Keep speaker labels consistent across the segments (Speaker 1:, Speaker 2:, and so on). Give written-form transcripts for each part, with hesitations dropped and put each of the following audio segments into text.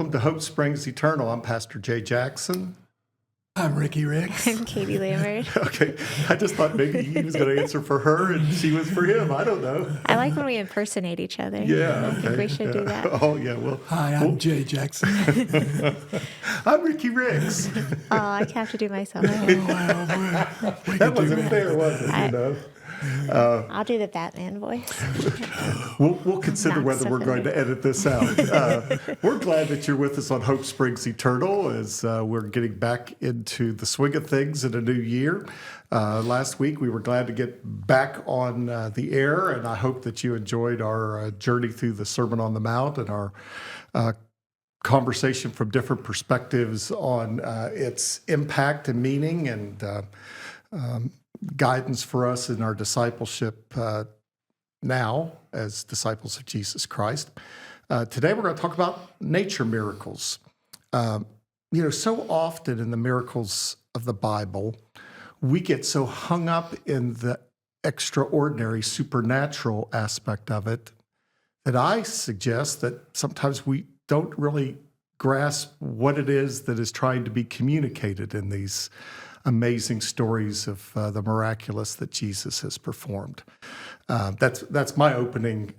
Speaker 1: welcome to Hope Springs Eternal. I'm Pastor Jay Jackson.
Speaker 2: I'm Ricky Ricks.
Speaker 3: I'm Katie Lambert.
Speaker 1: Okay, I just thought maybe he was going to answer for her and she was for him. I don't know.
Speaker 3: I like when we impersonate each other.
Speaker 1: Yeah,
Speaker 3: I think we should do that.
Speaker 1: Oh, yeah, well.
Speaker 2: Hi, I'm Jay Jackson.
Speaker 1: I'm Ricky Ricks.
Speaker 3: Oh, I have to do myself.
Speaker 1: That wasn't fair, was it?
Speaker 3: I'll do the Batman voice.
Speaker 1: We'll consider
Speaker 3: Not
Speaker 1: whether
Speaker 3: so
Speaker 1: we're going to edit this out. We're glad that you're with us on Hope Springs Eternal as we're getting back into the swing of things in a new year. Last week, we were glad to get back on the air, and I hope that you enjoyed our journey through the Sermon on the Mount and our conversation from different perspectives on its impact and meaning and guidance for us in our discipleship now as disciples of Jesus Christ. Today we're going to talk about nature miracles. So often in the miracles of the Bible, we get so hung up in the extraordinary, supernatural aspect of it that I suggest that sometimes we don't really grasp what it is that is trying to be communicated in these amazing stories of the miraculous that Jesus has performed. That's my opening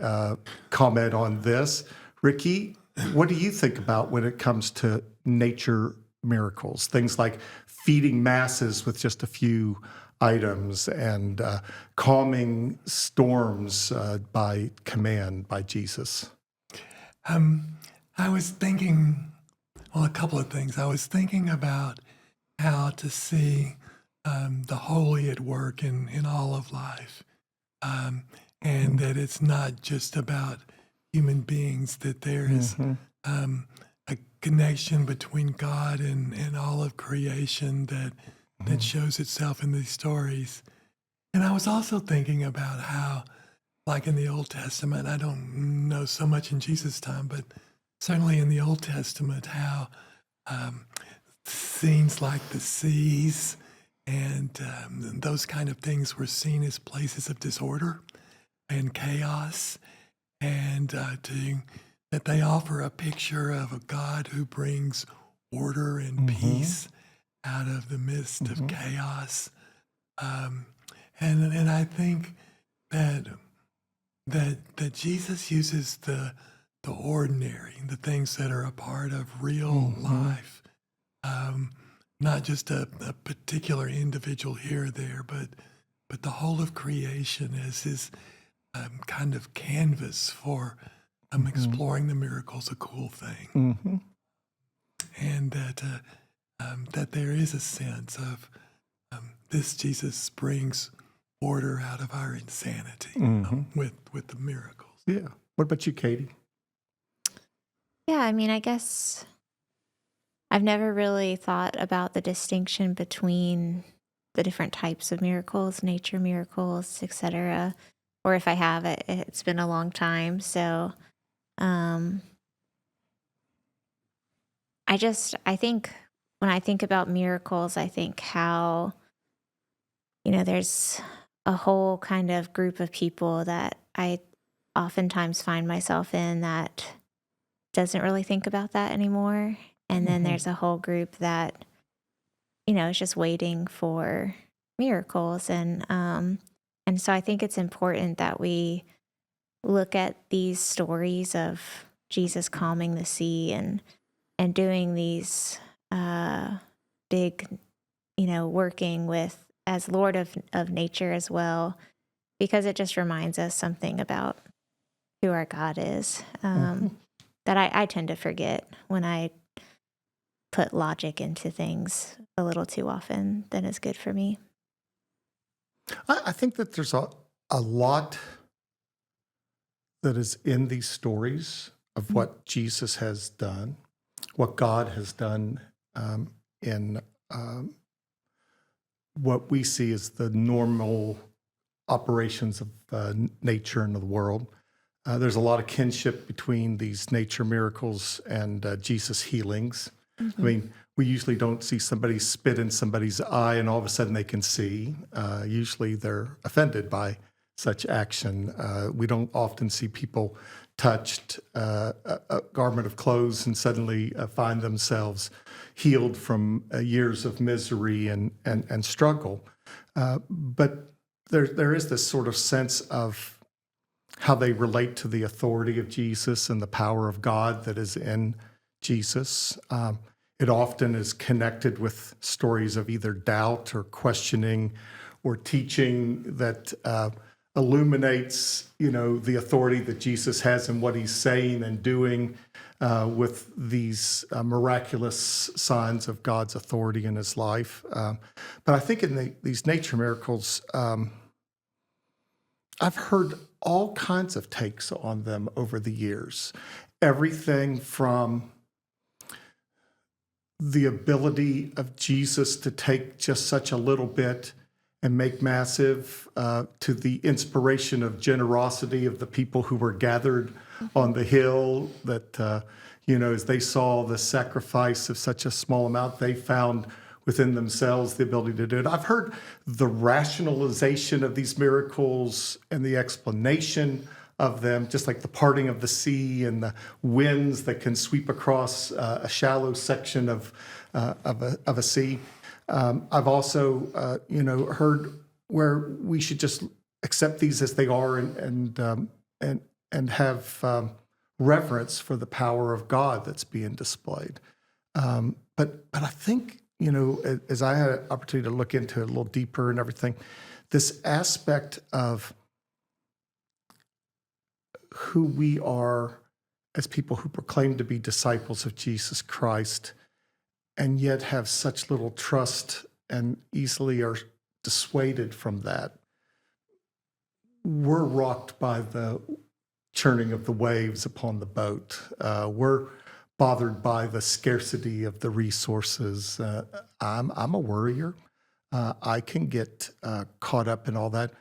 Speaker 1: comment on this. Ricky, what do you think about when it comes to nature miracles? Things like feeding masses with just a few items and calming storms by command by Jesus.
Speaker 2: I was thinking, a couple of things. I was thinking about how to see the holy at work in all of life, and that it's not just about human beings, that there is a connection between God and all of creation that shows itself in these stories. And I was also thinking about how, like in the Old Testament, I don't know so much in Jesus' time, but certainly in the Old Testament, how scenes like the seas and those kind of things were seen as places of disorder and chaos, and that they offer a picture of a God who brings order and peace out of the midst of chaos. And I think that Jesus uses the ordinary, the things that are a part of real life. Not just a particular individual here or there, but the whole of creation as his kind of canvas for exploring the miracles, a cool thing. And that there is a sense of this Jesus brings order out of our insanity with the miracles.
Speaker 1: Yeah. What about you, Katie?
Speaker 3: Yeah, I guess I've never really thought about the distinction between the different types of miracles, nature miracles, etc. Or if I have, it's been a long time. So I think when I think about miracles, I think how, there's a whole kind of group of people that I oftentimes find myself in that doesn't really think about that anymore. And then there's a whole group that, is just waiting for miracles. And so I think it's important that we look at these stories of Jesus calming the sea and doing these big, working with as Lord of nature as well, because it just reminds us something about who our God is that I tend to forget when I put logic into things a little too often than is good for me.
Speaker 1: I think that there's a lot that is in these stories of what Jesus has done, what God has done in what we see as the normal operations of nature and the world. There's a lot of kinship between these nature miracles and Jesus' healings. We usually don't see somebody spit in somebody's eye and all of a sudden they can see. Usually they're offended by such action. We don't often see people touched a garment of clothes and suddenly find themselves healed from years of misery and struggle. But there is this sort of sense of how they relate to the authority of Jesus and the power of God that is in Jesus. It often is connected with stories of either doubt or questioning or teaching that illuminates, the authority that Jesus has and what he's saying and doing with these miraculous signs of God's authority in his life. But I think in these nature miracles, I've heard all kinds of takes on them over the years. Everything from the ability of Jesus to take just such a little bit and make massive, to the inspiration of generosity of the people who were gathered on the hill, that, as they saw the sacrifice of such a small amount, they found within themselves the ability to do it. I've heard the rationalization of these miracles and the explanation of them, just like the parting of the sea and the winds that can sweep across a shallow section of a sea. I've also, heard where we should just accept these as they are and have reverence for the power of God that's being displayed. But I think, as I had an opportunity to look into it a little deeper and everything, this aspect of who we are as people who proclaim to be disciples of Jesus Christ and yet have such little trust and easily are dissuaded from that. We're rocked by the churning of the waves upon the boat. We're bothered by the scarcity of the resources. I'm a worrier. I can get caught up in all that.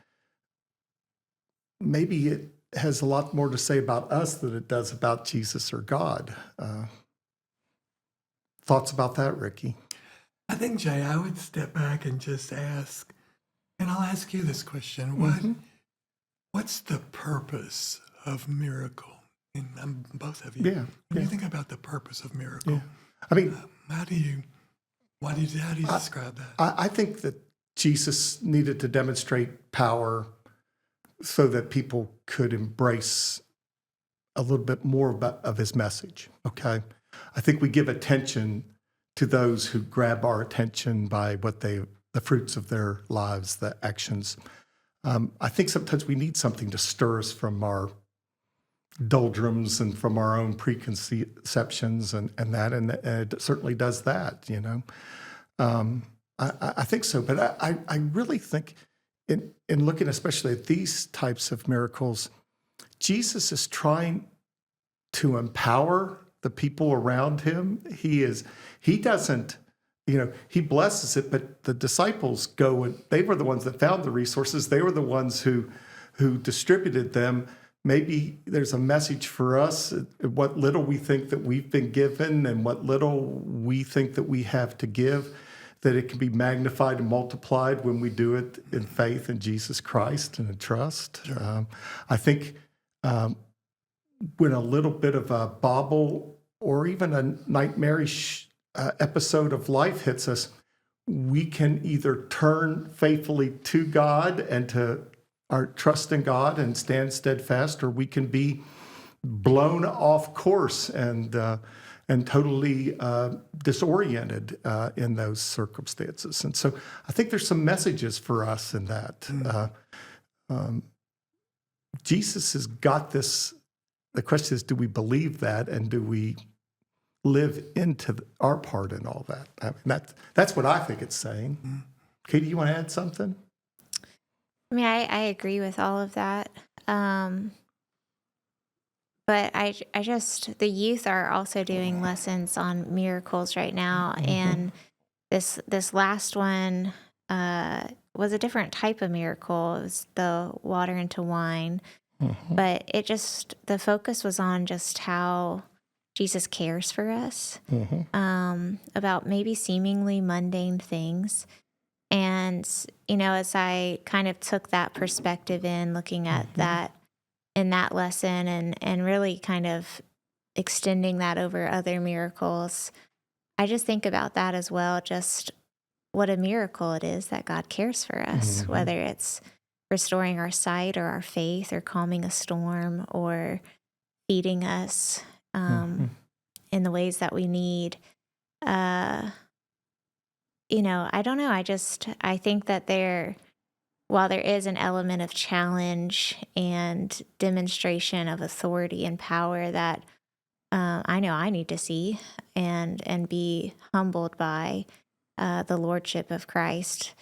Speaker 1: Maybe it has a lot more to say about us than it does about Jesus or God. Thoughts about that, Ricky?
Speaker 2: I think, Jay, I would step back and just ask, and I'll ask you this question: what's the purpose of miracle? And both of you, when you think about the purpose of miracle,
Speaker 1: I mean,
Speaker 2: how do you describe that?
Speaker 1: I think that Jesus needed to demonstrate power so that people could embrace a little bit more of his message, okay? I think we give attention to those who grab our attention by the fruits of their lives, the actions. I think sometimes we need something to stir us from our doldrums and from our own preconceptions and it certainly does that, I think so. But I really think in looking especially at these types of miracles, Jesus is trying to empower the people around him. He doesn't, he blesses it, but the disciples go and they were the ones that found the resources. They were the ones who distributed them. Maybe there's a message for us, what little we think that we've been given and what little we think that we have to give, that it can be magnified and multiplied when we do it in faith in Jesus Christ and in trust. Sure. I think when a little bit of a bobble or even a nightmarish episode of life hits us, we can either turn faithfully to God and to our trust in God and stand steadfast, or we can be blown off course and totally disoriented in those circumstances. And so I think there's some messages for us in that. Jesus has got this. The question is, do we believe that, and do we live into our part in all that? I mean, that's what I think it's saying. Katie, you want to add something?
Speaker 3: I mean, I agree with all of that. But I just, the youth are also doing lessons on miracles right now. And this last one was a different type of miracle. It was the water into wine. But the focus was on just how Jesus cares for us, about maybe seemingly mundane things. And, as I kind of took that perspective in looking at that in that lesson, and really kind of extending that over other miracles, I just think about that as well, just what a miracle it is that God cares for us,
Speaker 1: Mhm.
Speaker 3: whether it's restoring our sight or our faith or calming a storm or feeding us
Speaker 1: Mhm.
Speaker 3: in the ways that we need. Uh, I don't know. I think that while there is an element of challenge and demonstration of authority and power that I know I need to see and be humbled by the lordship of Christ,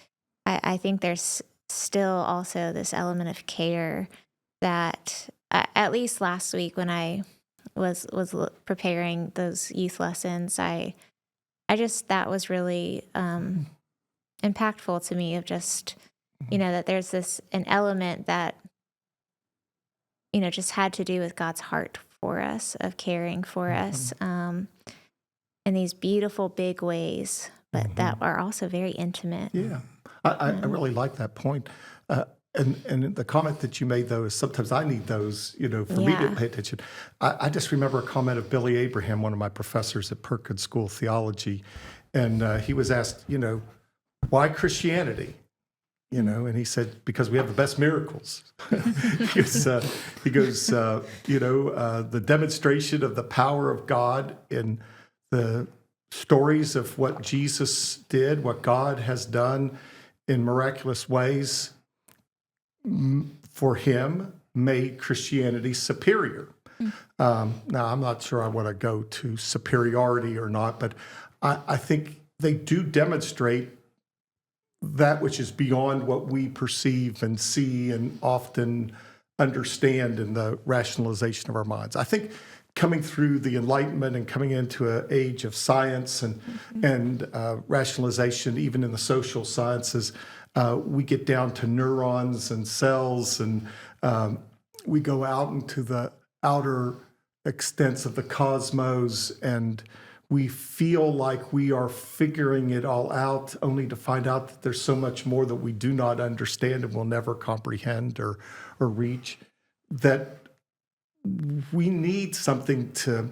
Speaker 3: I think there's still also this element of care that, at least last week when I was preparing those youth lessons, I just that was really impactful to me, of just that there's an element that just had to do with God's heart for us, of caring for us in these beautiful big ways, but that are also very intimate.
Speaker 1: Yeah, I really like that point. And the comment that you made, though, is sometimes I need those, for me to
Speaker 3: Yeah.
Speaker 1: pay attention. I just remember a comment of Billy Abraham, one of my professors at Perkins School of Theology, and he was asked, why Christianity? And he said, because we have the best miracles. He goes, the demonstration of the power of God in the stories of what Jesus did, what God has done in miraculous ways for him, made Christianity superior. Now, I'm not sure I want to go to superiority or not, but I think they do demonstrate that which is beyond what we perceive and see and often understand in the rationalization of our minds. I think coming through the Enlightenment and coming into an age of science and rationalization, even in the social sciences, we get down to neurons and cells, and we go out into the outer extents of the cosmos, and we feel like we are figuring it all out, only to find out that there's so much more that we do not understand and will never comprehend or reach, that we need something to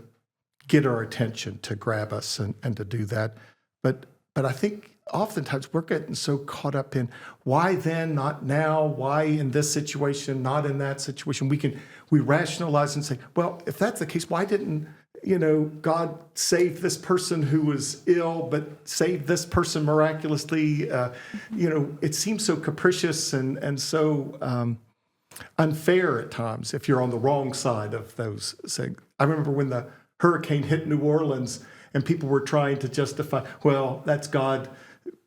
Speaker 1: get our attention, to grab us and to do that. But I think oftentimes we're getting so caught up in why then, not now, why in this situation, not in that situation. We rationalize and say, well, if that's the case, why didn't God saved this person who was ill, but saved this person miraculously? It seems so capricious and so unfair at times if you're on the wrong side of those things. I remember when the hurricane hit New Orleans and people were trying to justify, well, that's God,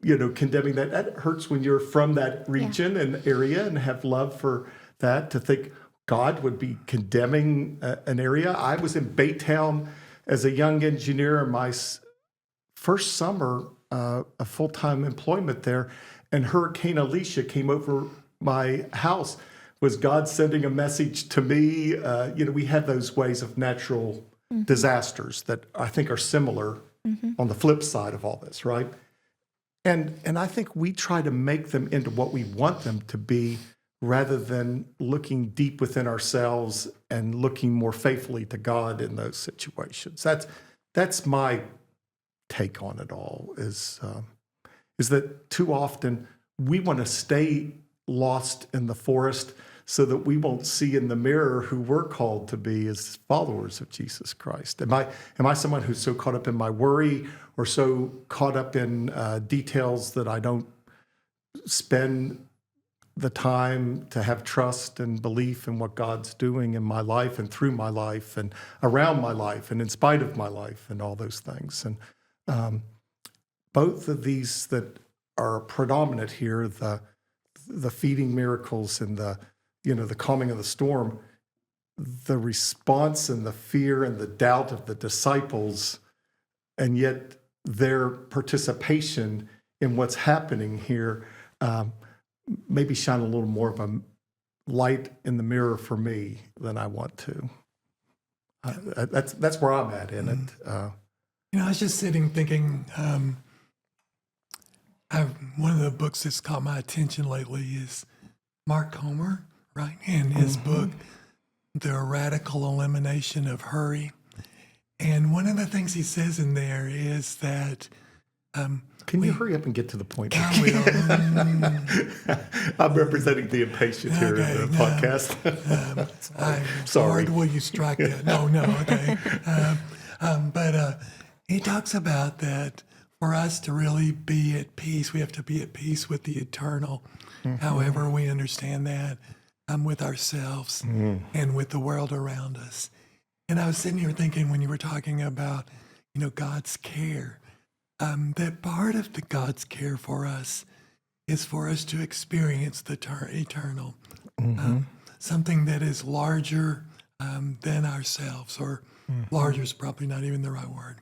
Speaker 1: condemning that. That hurts when you're from that region and area and have love for that, to think God would be condemning an area. I was in Baytown as a young engineer in my first summer of full-time employment there, and Hurricane Alicia came over my house. Was God sending a message to me? We had those ways of natural disasters that I think are similar on the flip side of all this, right? And I think we try to make them into what we want them to be, rather than looking deep within ourselves and looking more faithfully to God in those situations. That's my take on it all, is that too often we want to stay lost in the forest so that we won't see in the mirror who we're called to be as followers of Jesus Christ. Am I someone who's so caught up in my worry or so caught up in details that I don't spend the time to have trust and belief in what God's doing in my life and through my life and around my life and in spite of my life and all those things? And both of these that are predominant here, the feeding miracles and the calming of the storm, the response and the fear and the doubt of the disciples, and yet their participation in what's happening here, maybe shine a little more of a light in the mirror for me than I want to. That's where I'm at in it.
Speaker 2: I was just sitting thinking, one of the books that's caught my attention lately is Mark Comer, right? And his book, the radical elimination of hurry. And one of the things he says in there is that
Speaker 1: Can you hurry up and get to the point?
Speaker 2: I will.
Speaker 1: I'm representing the impatient here in the
Speaker 2: Okay,
Speaker 1: podcast. Sorry.
Speaker 2: Lord, will you strike that? No, okay. But he talks about that for us to really be at peace, we have to be at peace with the eternal, however we understand that, with ourselves and with the world around us. And I was sitting here thinking when you were talking about, God's care, that part of the God's care for us is for us to experience the eternal, something that is larger than ourselves, or larger is probably not even the right word.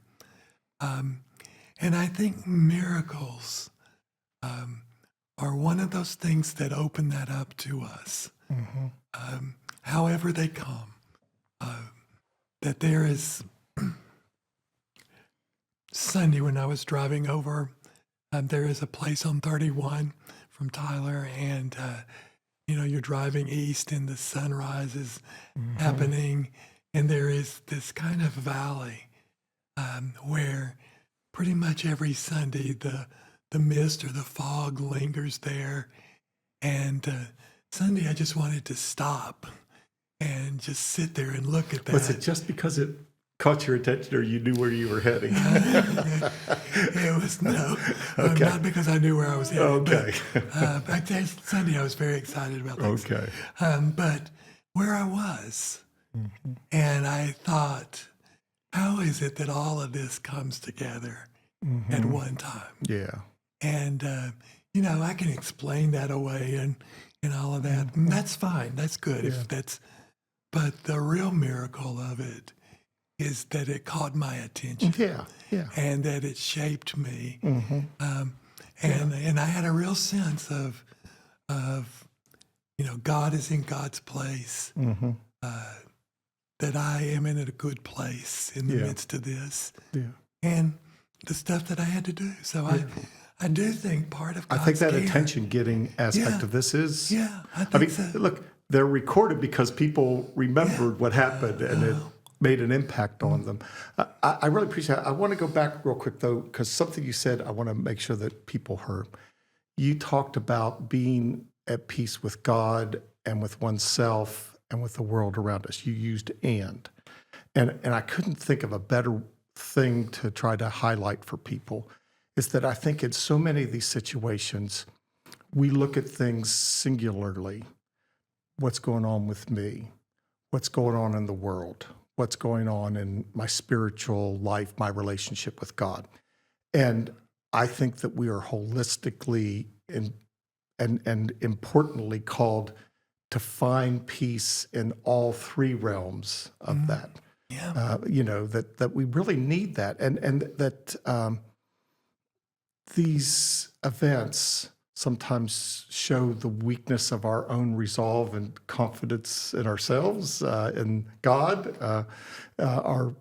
Speaker 2: And I think miracles are one of those things that open that up to us, however they come. That there is Sunday when I was driving over, there is a place on 31 from Tyler, and you're driving east and the sunrise is happening, and there is this kind of valley where pretty much every Sunday the mist or the fog lingers there, and Sunday I just wanted to stop and just sit there and look at that.
Speaker 1: Was it just because it caught your attention, or you knew where you were heading?
Speaker 2: It was
Speaker 1: Okay.
Speaker 2: not because I knew where I was headed.
Speaker 1: Okay.
Speaker 2: But Sunday I was very excited about that.
Speaker 1: Okay.
Speaker 2: But where I was, and I thought, how is it that all of this comes together at one time?
Speaker 1: Yeah.
Speaker 2: And I can explain that away and all of that. And that's fine. That's good. If that's, but the real miracle of it is that it caught my attention.
Speaker 1: Yeah. Yeah.
Speaker 2: And that it shaped me. And I had a real sense of God is in God's place. That I am in a good place in the midst of this.
Speaker 1: Yeah.
Speaker 2: And the stuff that I had to do. So I do think part of
Speaker 1: I
Speaker 2: God's
Speaker 1: think that
Speaker 2: care,
Speaker 1: attention-getting aspect
Speaker 2: Yeah.
Speaker 1: of this is.
Speaker 2: Yeah, I
Speaker 1: I
Speaker 2: think
Speaker 1: mean,
Speaker 2: so.
Speaker 1: look, they're recorded because people remembered what happened, and it made an impact on them. I really appreciate it. I want to go back real quick, though, because something you said I want to make sure that people heard. You talked about being at peace with God and with oneself and with the world around us. You used and I couldn't think of a better thing to try to highlight for people, is that I think in so many of these situations, we look at things singularly. What's going on with me? What's going on in the world? What's going on in my spiritual life, my relationship with God? And I think that we are holistically and importantly called to find peace in all three realms of that.
Speaker 2: Yeah.
Speaker 1: That we really need that, and that these events sometimes show the weakness of our own resolve and confidence in ourselves, in God, our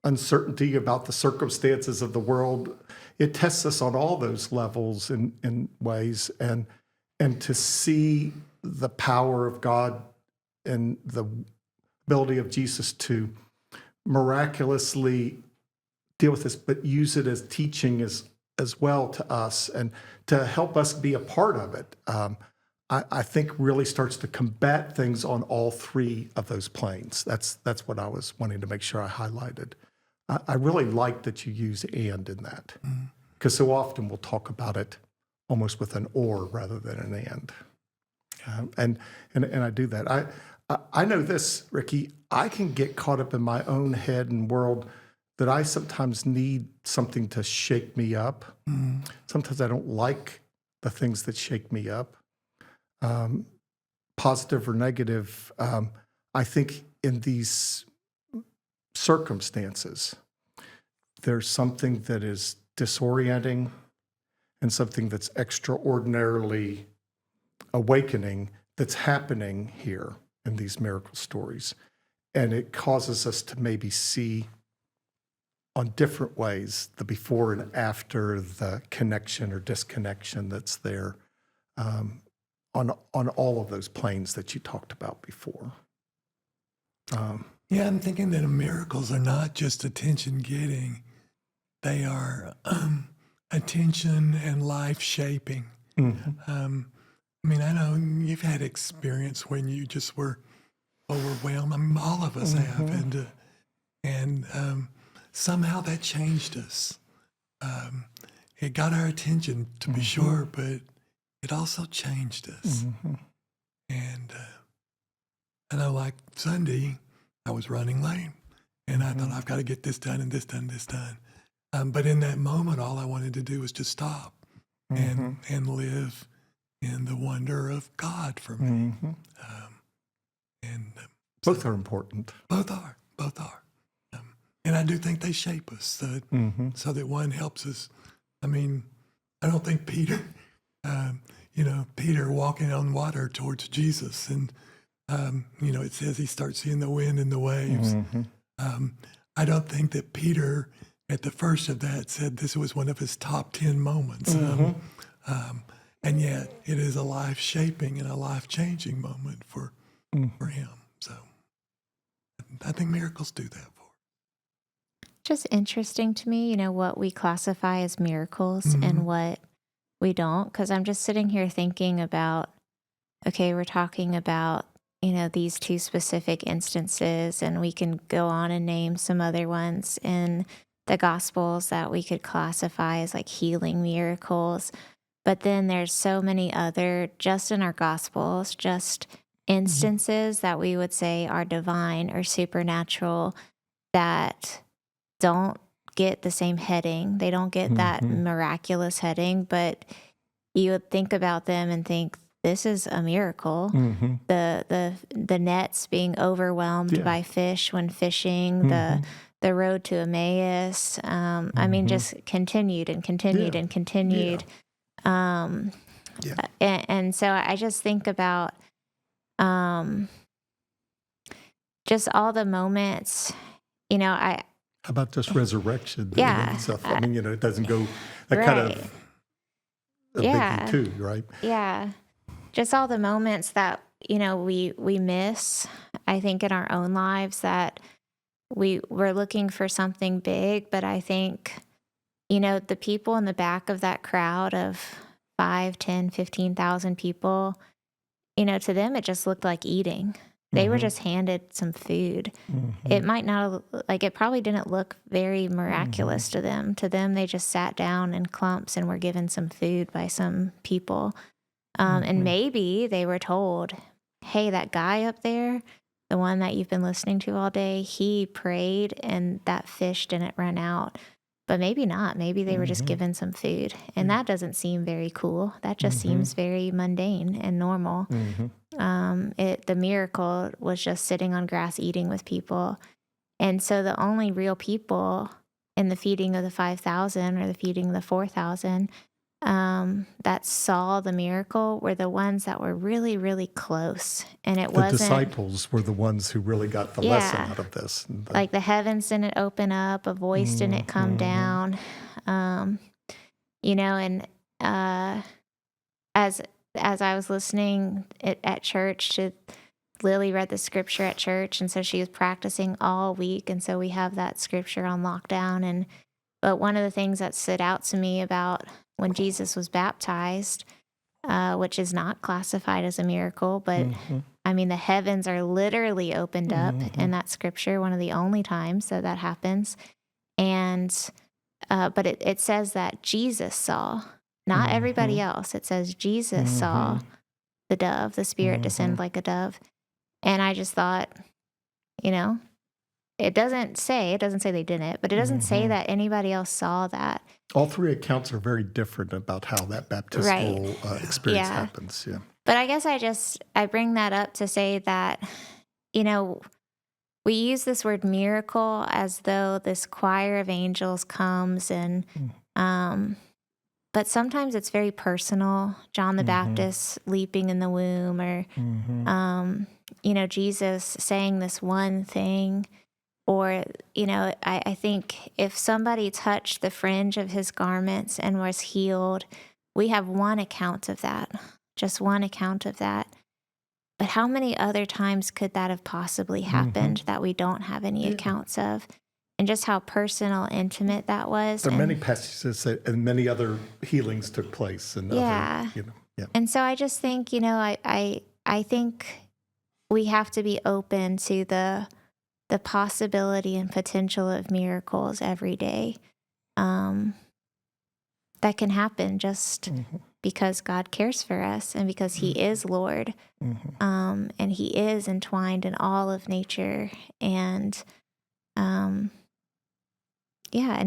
Speaker 1: uncertainty about the circumstances of the world. It tests us on all those levels in ways, and to see the power of God and the ability of Jesus to miraculously deal with this, but use it as teaching as well to us, and to help us be a part of it, I think really starts to combat things on all three of those planes. That's what I was wanting to make sure I highlighted. I really like that you use and in that, because so often we'll talk about it almost with an or rather than an and. And I do that. I know this, Ricky. I can get caught up in my own head and world that I sometimes need something to shake me up. Sometimes I don't like the things that shake me up, positive or negative. I think in these circumstances, there's something that is disorienting and something that's extraordinarily awakening that's happening here in these miracle stories. And it causes us to maybe see on different ways the before and after, the connection or disconnection that's there on all of those planes that you talked about before.
Speaker 2: Yeah, I'm thinking that miracles are not just attention getting, they are attention and life shaping. I mean, I know you've had experience when you just were overwhelmed. I mean, all of us have, and somehow that changed us. It got our attention, to be sure, but it also changed us. And I know, like Sunday, I was running late, and I thought, I've got to get this done and this done, and this done. But in that moment, all I wanted to do was just stop and live in the wonder of God for me. And
Speaker 1: Both are important.
Speaker 2: both are. And I do think they shape us so that one helps us. I mean, I don't think Peter, Peter walking on water towards Jesus, and, it says he starts seeing the wind and the waves. I don't think that Peter, at the first of that, said this was one of his top 10 moments. And yet it is a life-shaping and a life-changing moment for him. So I think miracles do that for us.
Speaker 3: Just interesting to me, what we classify as miracles and what we don't. Because I'm just sitting here thinking about, okay, we're talking about, these two specific instances, and we can go on and name some other ones in the Gospels that we could classify as like healing miracles. But then there's so many other, just in our Gospels, just instances that we would say are divine or supernatural that don't get the same heading. They don't get that miraculous heading, but you would think about them and think, this is a miracle. The nets being overwhelmed by fish when fishing, the road to Emmaus. I mean, just continued and continued and continued. And so I just think about just all the moments,
Speaker 1: How about just resurrection?
Speaker 3: Yeah.
Speaker 1: Stuff. I mean, it doesn't go that kind of a biggie too, right?
Speaker 3: Yeah. Just all the moments that, we miss, I think, in our own lives that we're looking for something big. But I think, the people in the back of that crowd of 5, 10, 15,000 people, to them, it just looked like eating. They were just handed some food. It might not, it probably didn't look very miraculous to them. To them, they just sat down in clumps and were given some food by some people. And maybe they were told, hey, that guy up there, the one that you've been listening to all day, he prayed and that fish didn't run out. But maybe not. Maybe they were just given some food. And that doesn't seem very cool. That just seems very mundane and normal. The miracle was just sitting on grass eating with people. And so the only real people in the feeding of the 5,000 or the feeding of the 4,000 that saw the miracle were the ones that were really, really close. And it
Speaker 1: The
Speaker 3: wasn't
Speaker 1: disciples were the ones who really got the lesson out of this.
Speaker 3: like the heavens didn't open up, a voice didn't come down. And as I was listening at church to Lily read the scripture at church, and so she was practicing all week, and so we have that scripture on lockdown. But one of the things that stood out to me about when Jesus was baptized, which is not classified as a miracle, but I mean, the heavens are literally opened up in that scripture, one of the only times that happens. And, but it says that Jesus saw, not everybody else. It says Jesus saw the dove, the Spirit descend like a dove. And I just thought, it doesn't say they didn't, but it doesn't say that anybody else saw that.
Speaker 1: All three accounts are very different about how that baptismal experience happens. Yeah.
Speaker 3: But I guess I bring that up to say that, we use this word miracle as though this choir of angels comes and, but sometimes it's very personal. John the Baptist leaping in the womb, or, Jesus saying this one thing. Or, I think if somebody touched the fringe of his garments and was healed, we have one account of that, just one account of that. but how many other times could that have possibly happened that we don't have any accounts of? And just how personal, intimate that was.
Speaker 1: There are
Speaker 3: and,
Speaker 1: many passages that, and many other healings took place, and
Speaker 3: Yeah.
Speaker 1: other, yeah.
Speaker 3: and so I just think, I think we have to be open to the possibility and potential of miracles every day. That can happen just because God cares for us and because He is Lord, and He is entwined in all of nature, and and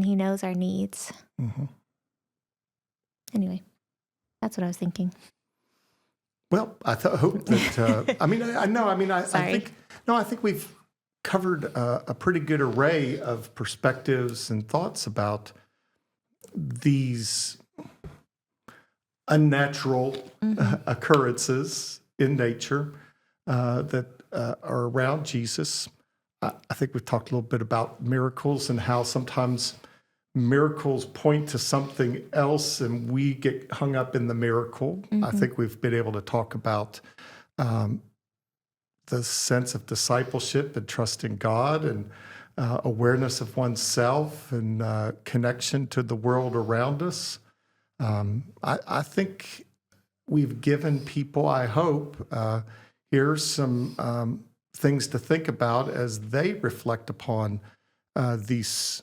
Speaker 3: He knows our needs. Anyway, that's what I was thinking.
Speaker 1: Well, I hope that. I mean, I know. I mean, I
Speaker 3: Sorry.
Speaker 1: think no. I think we've covered a pretty good array of perspectives and thoughts about these unnatural occurrences in nature that are around Jesus. I think we've talked a little bit about miracles and how sometimes miracles point to something else and we get hung up in the miracle. I think we've been able to talk about the sense of discipleship and trusting God and awareness of oneself and connection to the world around us. I think we've given people, I hope, here's some things to think about as they reflect upon these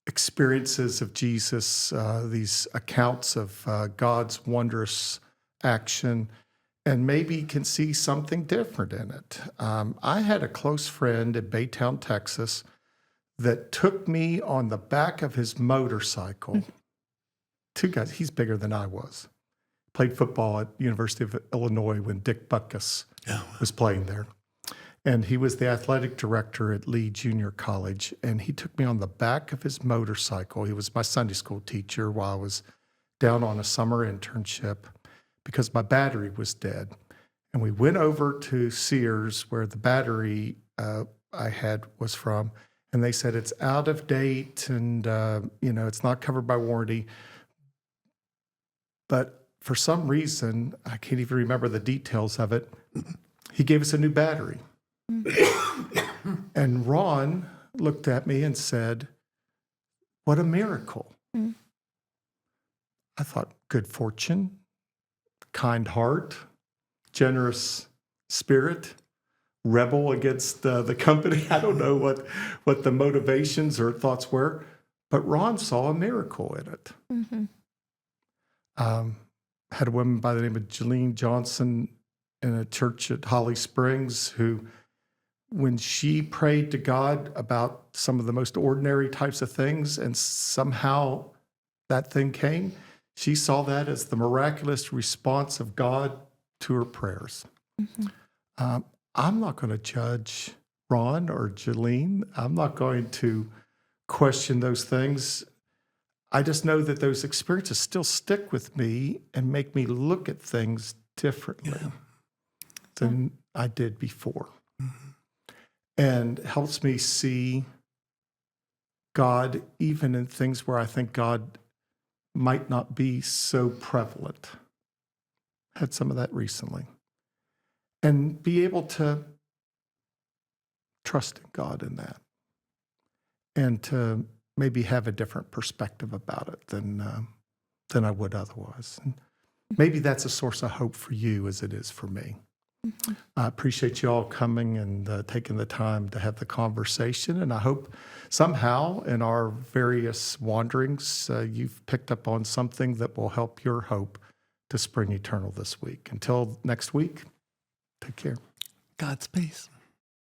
Speaker 1: experiences of Jesus, these accounts of God's wondrous action, and maybe can see something different in it. I had a close friend in Baytown, Texas, that took me on the back of his motorcycle. Two guys, he's bigger than I was. Played football at University of Illinois when Dick Butkus was playing there. And he was the athletic director at Lee Junior College. And he took me on the back of his motorcycle. He was my Sunday school teacher while I was down on a summer internship because my battery was dead. And we went over to Sears where the battery I had was from. And they said, it's out of date and, it's not covered by warranty. But for some reason, I can't even remember the details of it, he gave us a new battery. And Ron looked at me and said, what a miracle. I thought, good fortune, kind heart, generous spirit, rebel against the company. I don't know what the motivations or thoughts were, but Ron saw a miracle in it. Had a woman by the name of Jeline Johnson in a church at Holly Springs who, when she prayed to God about some of the most ordinary types of things and somehow that thing came, she saw that as the miraculous response of God to her prayers. I'm not going to judge Ron or Jeline. I'm not going to question those things. I just know that those experiences still stick with me and make me look at things differently than I did before. And helps me see God even in things where I think God might not be so prevalent. Had some of that recently. And be able to trust in God in that. And to maybe have a different perspective about it than I would otherwise. And maybe that's a source of hope for you as it is for me. I appreciate you all coming and taking the time to have the conversation. And I hope somehow in our various wanderings, you've picked up on something that will help your hope to spring eternal this week. Until next week, take care.
Speaker 2: God's peace.